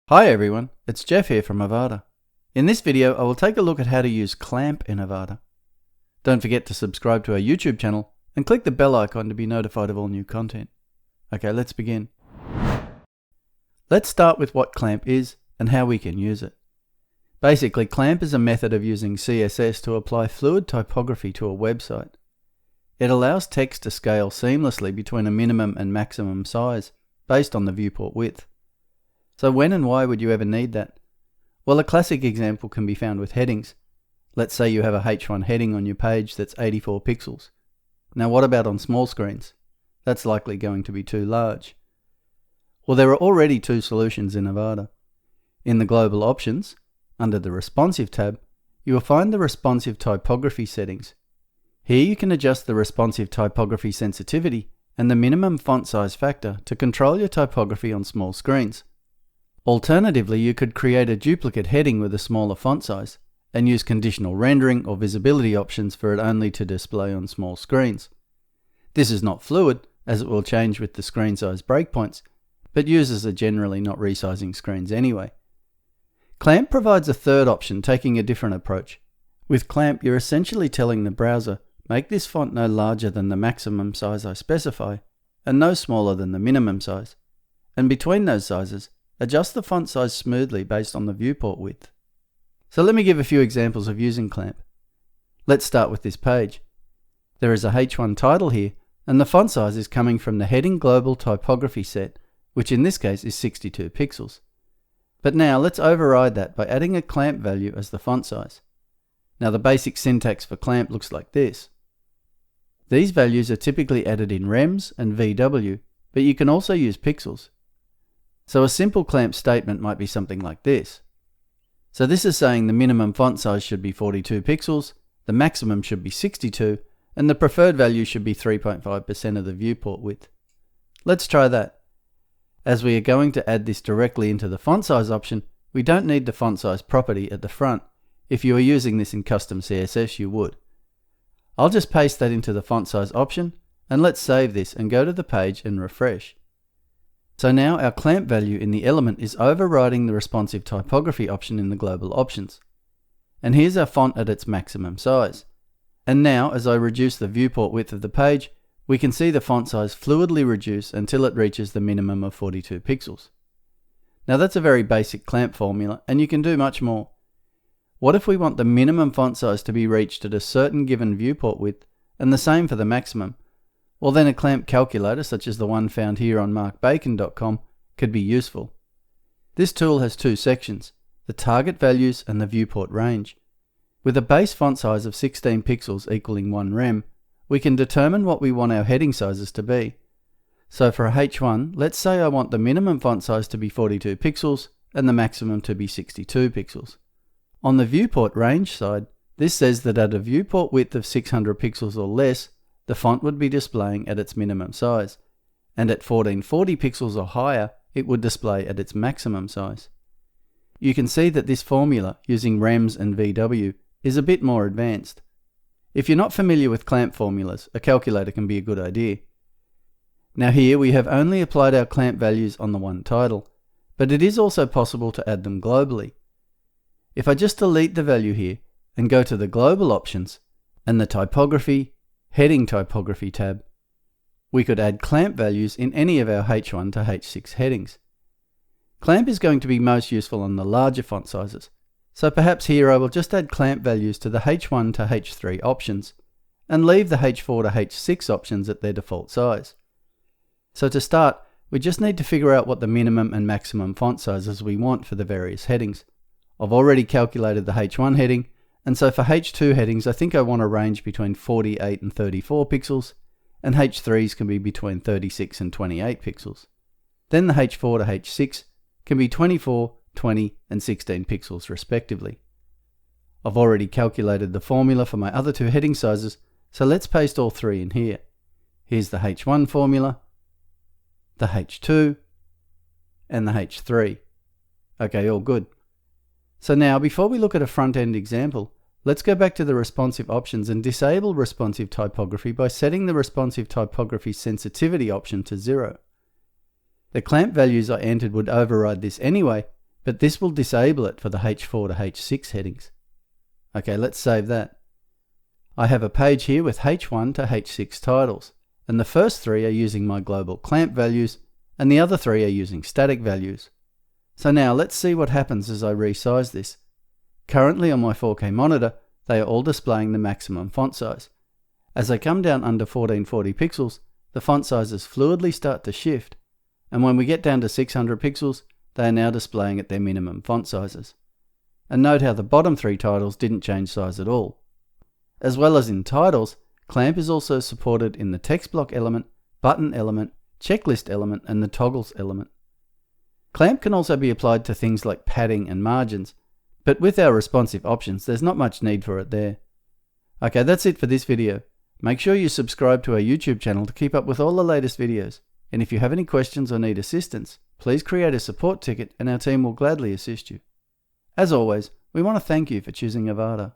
Hi everyone, it's Jeff here from Avada. In this video, I will take a look at how to use Clamp in Avada. Don't forget to subscribe to our YouTube channel and click the bell icon to be notified of all new content. Okay, let's begin. Let's start with what Clamp is and how we can use it. Basically, Clamp is a method of using CSS to apply fluid typography to a website. It allows text to scale seamlessly between a minimum and maximum size based on the viewport width. So when and why would you ever need that? Well, a classic example can be found with headings. Let's say you have a H1 heading on your page that's 84 pixels. Now what about on small screens? That's likely going to be too large. Well, there are already two solutions in Avada. In the global options, under the responsive tab, you will find the responsive typography settings. Here you can adjust the responsive typography sensitivity and the minimum font size factor to control your typography on small screens. Alternatively, you could create a duplicate heading with a smaller font size and use conditional rendering or visibility options for it only to display on small screens. This is not fluid, as it will change with the screen size breakpoints, but users are generally not resizing screens anyway. Clamp provides a third option, taking a different approach. With Clamp, you're essentially telling the browser, make this font no larger than the maximum size I specify, and no smaller than the minimum size. And between those sizes, adjust the font size smoothly based on the viewport width. So let me give a few examples of using Clamp. Let's start with this page. There is a H1 title here, and the font size is coming from the heading global typography set, which in this case is 62 pixels. But now let's override that by adding a Clamp value as the font size. Now the basic syntax for Clamp looks like this. These values are typically added in rems and VW, but you can also use pixels. So a simple Clamp statement might be something like this. So this is saying the minimum font size should be 42 pixels, the maximum should be 62, and the preferred value should be 3.5% of the viewport width. Let's try that. As we are going to add this directly into the font size option, we don't need the font size property at the front. If you were using this in custom CSS, you would. I'll just paste that into the font size option, and let's save this and go to the page and refresh. So now our Clamp value in the element is overriding the responsive typography option in the global options. And here's our font at its maximum size. And now, as I reduce the viewport width of the page, we can see the font size fluidly reduce until it reaches the minimum of 42 pixels. Now that's a very basic Clamp formula, and you can do much more. What if we want the minimum font size to be reached at a certain given viewport width, and the same for the maximum? Well, then a Clamp calculator, such as the one found here on markbacon.com, could be useful. This tool has two sections, the target values and the viewport range. With a base font size of 16 pixels equaling 1 rem, we can determine what we want our heading sizes to be. So for a H1, let's say I want the minimum font size to be 42 pixels and the maximum to be 62 pixels. On the viewport range side, this says that at a viewport width of 600 pixels or less, the font would be displaying at its minimum size, and at 1440 pixels or higher, it would display at its maximum size. You can see that this formula, using rems and VW, is a bit more advanced. If you're not familiar with Clamp formulas, a calculator can be a good idea. Now here we have only applied our Clamp values on the one title, but it is also possible to add them globally. If I just delete the value here and go to the global options and the typography, heading typography tab, we could add Clamp values in any of our H1 to H6 headings. Clamp is going to be most useful on the larger font sizes, so perhaps here I will just add Clamp values to the H1 to H3 options, and leave the H4 to H6 options at their default size. So to start, we just need to figure out what the minimum and maximum font sizes we want for the various headings. I've already calculated the H1 heading, and so for H2 headings, I think I want a range between 48 and 34 pixels, and H3s can be between 36 and 28 pixels. Then the H4 to H6 can be 24, 20, and 16 pixels respectively. I've already calculated the formula for my other two heading sizes, so let's paste all three in here. Here's the H1 formula, the H2, and the H3. Okay, all good. So now, before we look at a front-end example, let's go back to the responsive options and disable responsive typography by setting the responsive typography sensitivity option to 0. The Clamp values I entered would override this anyway, but this will disable it for the H4 to H6 headings. Okay, let's save that. I have a page here with H1 to H6 titles, and the first 3 are using my global clamp values, and the other 3 are using static values. So now let's see what happens as I resize this. Currently on my 4K monitor, they are all displaying the maximum font size. As I come down under 1440 pixels, the font sizes fluidly start to shift, and when we get down to 600 pixels, they are now displaying at their minimum font sizes. And note how the bottom 3 titles didn't change size at all. As well as in titles, Clamp is also supported in the text block element, button element, checklist element, and the toggles element. Clamp can also be applied to things like padding and margins, but with our responsive options, there's not much need for it there. Okay, that's it for this video. Make sure you subscribe to our YouTube channel to keep up with all the latest videos. And if you have any questions or need assistance, please create a support ticket and our team will gladly assist you. As always, we want to thank you for choosing Avada.